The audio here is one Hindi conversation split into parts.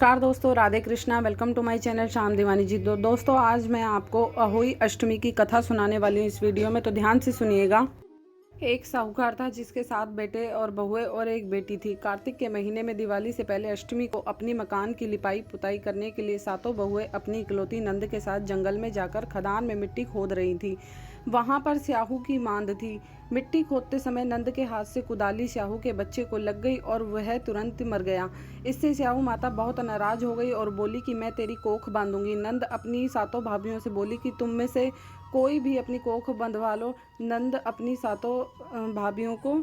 नमस्कार दोस्तों, Radhe Krishna. Welcome to my channel Shyam Deewani ji. दोस्तों आज मैं आपको अहोई अष्टमी की कथा सुनाने वाली हूँ इस वीडियो में, तो ध्यान से सुनिएगा। एक साहूकार था जिसके 7 बेटे और बहुएं और एक बेटी थी। कार्तिक के महीने में दिवाली से पहले अष्टमी को अपनी मकान की लिपाई पुताई करने के लिए सातों बहुएं अपनी इकलौती नंद के साथ जंगल में जाकर खदान में मिट्टी खोद रही थी। वहां पर स्याहू की मांद थी। मिट्टी खोदते समय नंद के हाथ से कुदाली स्याहू के बच्चे को लग गई और वह तुरंत मर गया। इससे स्याहू माता बहुत नाराज हो गई और बोली कि मैं तेरी कोख बांधूंगी। नंद अपनी सातों भाभियों से बोली कि तुम में से कोई भी अपनी कोख बंधवा लो। नंद अपनी सातों भाभियों को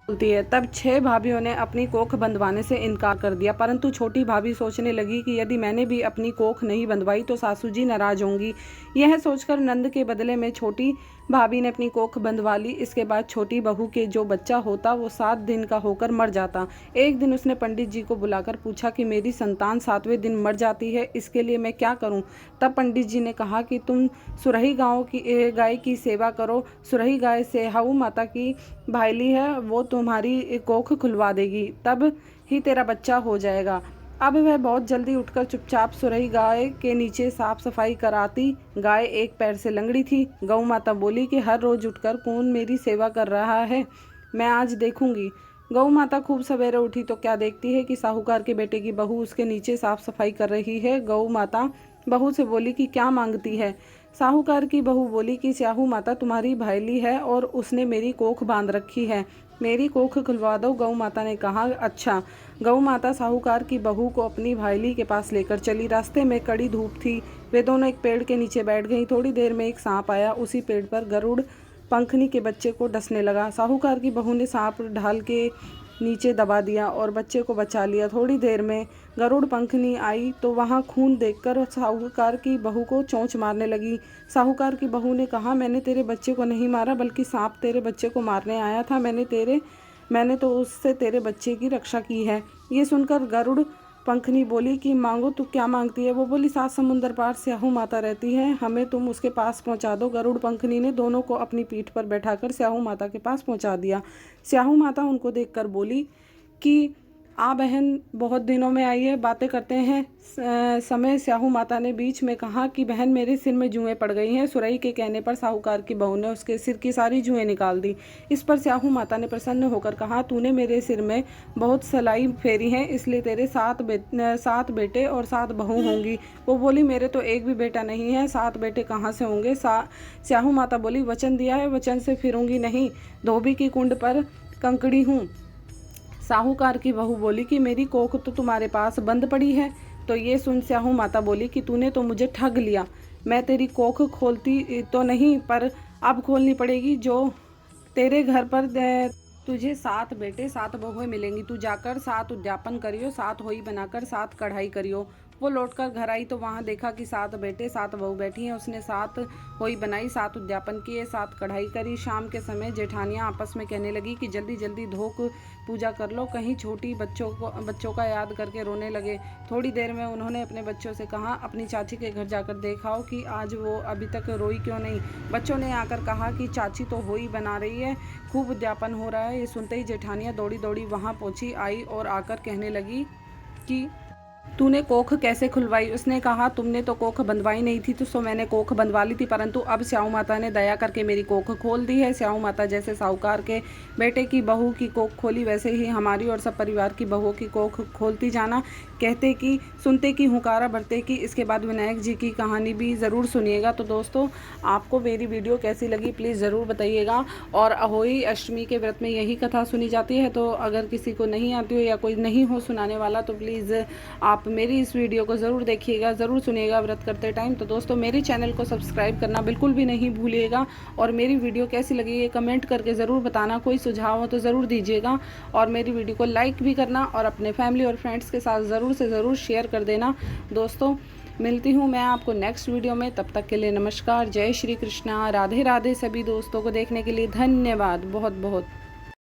बोलती है। तब 6 भाभियों ने अपनी कोख बंधवाने से इनकार कर दिया, परंतु छोटी भाभी सोचने लगी कि यदि मैंने भी अपनी कोख नहीं बंधवाई तो सासू जी नाराज होंगी। यह सोचकर नंद के बदले में छोटी भाभी ने अपनी कोख बंधवा ली। इसके बाद छोटी बहू के जो बच्चा होता वो 7 दिन का होकर मर जाता। एक दिन उसने पंडित जी को बुलाकर पूछा कि मेरी संतान 7वें दिन मर जाती है, इसके लिए मैं क्या करूं? तब पंडित जी ने कहा कि तुम सुरही गाय की सेवा करो। सुरही गाय स्याहू माता की भाईली है, वो तुम्हारी कोख खुलवा देगी, तब ही तेरा बच्चा हो जाएगा। अब वह बहुत जल्दी उठकर चुपचाप सुरही गाय के नीचे साफ सफाई कराती। गाय एक पैर से लंगड़ी थी। गौ माता बोली कि हर रोज उठकर कौन मेरी सेवा कर रहा है, मैं आज देखूंगी। गौ माता खूब सवेरे उठी तो क्या देखती है कि साहूकार के बेटे की बहू उसके नीचे साफ सफाई कर रही है। गौ माता बहू से बोली कि क्या मांगती है? साहूकार की बहू बोली कि स्याहू माता तुम्हारी भाईली है और उसने मेरी कोख बांध रखी है, मेरी कोख खुलवा दो। गौ माता ने कहा अच्छा। गौ माता साहूकार की बहू को अपनी भाईली के पास लेकर चली। रास्ते में कड़ी धूप थी। वे दोनों एक पेड़ के नीचे बैठ गईं। थोड़ी देर में एक सांप आया। उसी पेड़ पर गरुड़ पंखनी के बच्चे को डसने लगा। साहूकार की बहू ने सांप ढाल के नीचे दबा दिया और बच्चे को बचा लिया। थोड़ी देर में गरुड़ पंखनी आई तो वहां खून देखकर साहूकार की बहू को चोंच मारने लगी। साहूकार की बहू ने कहा मैंने तेरे बच्चे को नहीं मारा, बल्कि सांप तेरे बच्चे को मारने आया था। मैंने तो उससे तेरे बच्चे की रक्षा की है। ये सुनकर गरुड़ पंखनी बोली कि मांगो, तू क्या मांगती है? वो बोली 7 समुंदर पार स्याहू माता रहती है, हमें तुम उसके पास पहुंचा दो। गरुड़ पंखनी ने दोनों को अपनी पीठ पर बैठाकर स्याहू माता के पास पहुंचा दिया। स्याहू माता उनको देखकर बोली कि आ बहन, बहुत दिनों में आई है, बातें करते हैं। समय स्याहू माता ने बीच में कहा कि बहन मेरे सिर में जुएं पड़ गई हैं। सुरई के कहने पर साहूकार की बहू ने उसके सिर की सारी जुएं निकाल दी। इस पर स्याहू माता ने प्रसन्न होकर कहा तूने मेरे सिर में बहुत सलाई फेरी है, इसलिए तेरे 7 बेटे और 7 बहू होंगी। वो बोली मेरे तो एक भी बेटा नहीं है, 7 बेटे कहाँ से होंगे? स्याहू माता बोली वचन दिया है, वचन से फिरूंगी नहीं, धोबी की कुंड पर कंकड़ी हूँ। साहूकार की बहू बोली कि मेरी कोख तो तुम्हारे पास बंद पड़ी है। तो ये सुन स्याहू माता बोली कि तूने तो मुझे ठग लिया। मैं तेरी कोख खोलती तो नहीं, पर अब खोलनी पड़ेगी। जो तेरे घर पर तुझे 7 बेटे 7 बहुएं मिलेंगी। तू जाकर 7 उद्यापन करियो, 7 होई बनाकर 7 कढ़ाई करियो। वो लौटकर घर आई तो वहाँ देखा कि 7 बेटे 7 बहू बैठी हैं। उसने 7 होई बनाई, 7 उद्यापन किए, 7 कढ़ाई करी। शाम के समय जेठानियाँ आपस में कहने लगी कि जल्दी जल्दी धोक पूजा कर लो, कहीं छोटी बच्चों का याद करके रोने लगे। थोड़ी देर में उन्होंने अपने बच्चों से कहा अपनी चाची के घर जाकर देखाओ कि आज वो अभी तक रोई क्यों नहीं। बच्चों ने आकर कहा कि चाची तो होई बना रही है, खूब उद्यापन हो रहा है। ये सुनते ही जेठानियाँ दौड़ी दौड़ी वहाँ पहुँची, आई और आकर कहने लगी कि तूने कोख कैसे खुलवाई? उसने कहा तुमने तो कोख बंधवाई नहीं थी, तो मैंने कोख बंधवा ली थी, परंतु अब स्याहू माता ने दया करके मेरी कोख खोल दी है। स्याहू माता जैसे साहूकार के बेटे की बहू की कोख खोली, वैसे ही हमारी और सब परिवार की बहुओं की कोख खोलती जाना। कहते कि सुनते कि हुकारा भरते कि। इसके बाद विनायक जी की कहानी भी ज़रूर सुनिएगा। तो दोस्तों आपको मेरी वीडियो कैसी लगी प्लीज़ ज़रूर बताइएगा। और अहोई अष्टमी के व्रत में यही कथा सुनी जाती है, तो अगर किसी को नहीं आती हो या कोई नहीं हो सुनाने वाला तो प्लीज़ आप मेरी इस वीडियो को ज़रूर देखिएगा, ज़रूर सुनिएगा व्रत करते टाइम। तो दोस्तों मेरे चैनल को सब्सक्राइब करना बिल्कुल भी नहीं भूलिएगा। और मेरी वीडियो कैसी लगी ये कमेंट करके ज़रूर बताना। कोई सुझाव हो तो ज़रूर दीजिएगा। और मेरी वीडियो को लाइक भी करना और अपने फैमिली और फ्रेंड्स के साथ ज़रूर से ज़रूर शेयर कर देना। दोस्तों मिलती हूँ मैं आपको नेक्स्ट वीडियो में, तब तक के लिए नमस्कार, जय श्री कृष्णा, राधे राधे। सभी दोस्तों को देखने के लिए धन्यवाद बहुत बहुत।